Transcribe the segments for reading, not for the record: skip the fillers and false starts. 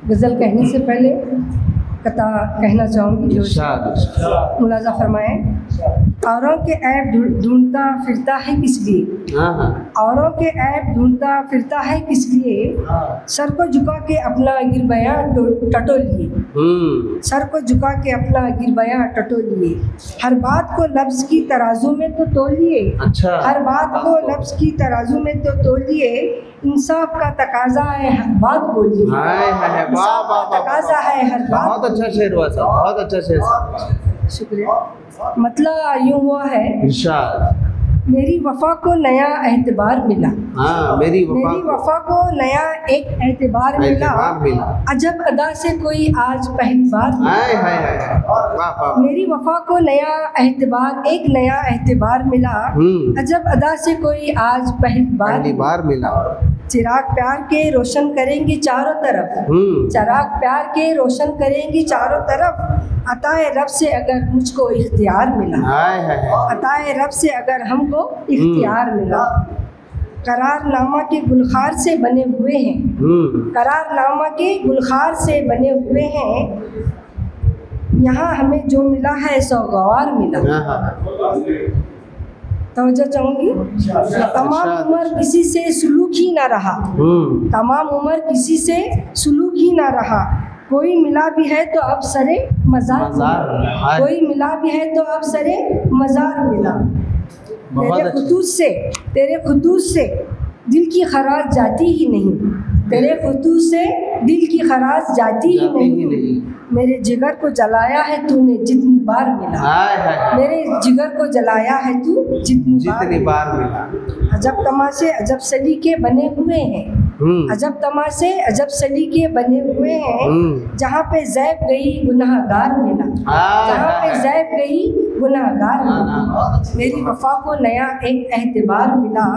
गज़ल कहने से पहले कथा कहना चाहूँगी। मुलाजा फरमाएं। औरों के ऐब ढूंढता फिरता है किस लिए, औरों के ऐब ढूंढता फिरता है किस लिए, सर को झुका के अपना गिरबयां टटोलिए, सर को झुका के अपना गिरबयां टटोलिए, हर बात को लफ्ज़ की तराजू में तो तोलिए, हर बात को लफ्ज़ की तराजू में तो तोलिए, इंसाफ का तकाजा है हर बात बोलिए, इंसाफ का तकाजा है हर बात। बहुत अच्छा शेर हुआ सर, बहुत अच्छा शेर। शुक्रिया। मतलब यूँ हुआ है, मेरी वफा को नया एतबार मिला, मेरी वफा को नया एक एतबार मिला, अजब अदा से कोई आज पहली बार मिला, मेरी वफा को नया एतबार, एक नया एतबार मिला, अजब अदा से कोई आज पहली बार मिला, चिराग प्यार के रोशन करेंगे चारों तरफ, चिराग प्यार के रोशन करेंगे चारों तरफ, अताए रब से अगर मुझको इख्तियार मिला, अताए रब से अगर हमको इख्तियार मिला, करारनामा के गुलखार से बने हुए हैं, करारनामा के गुलखार से बने हुए हैं, यहाँ हमें जो मिला है सौगवार मिला। तवज्जो चाहूँगी। तमाम उम्र किसी से सुलूक ही ना रहा, तमाम उम्र किसी से सुलूक ही ना रहा, कोई मिला भी है तो अब सरे मज़ार, कोई मिला भी है तो अब सरे मज़ार मिला, तेरे खुतूस से दिल की खराज जाती ही नहीं, तेरे खुतूस से दिल की खराज जाती ही नहीं, मेरे जिगर को जलाया है तूने जितनी बार मिला, मेरे जिगर को जलाया है तू जितनी बार मिला, अजब तमाशे अजब सलीके बने हुए हैं, अजब तमाशे अजब सलीके बने हुए हैं, जहाँ पे ज़ैब गई गुनाहगार मिला, जहाँ पे ज़ैब गई गुनाहगार मिला, मेरी वफा को नया एक एतबार मिला,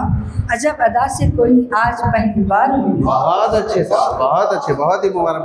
अजब अदा से कोई आज पहली बार मिला। बहुत अच्छे, बहुत अच्छे, बहुत ही मुबारक।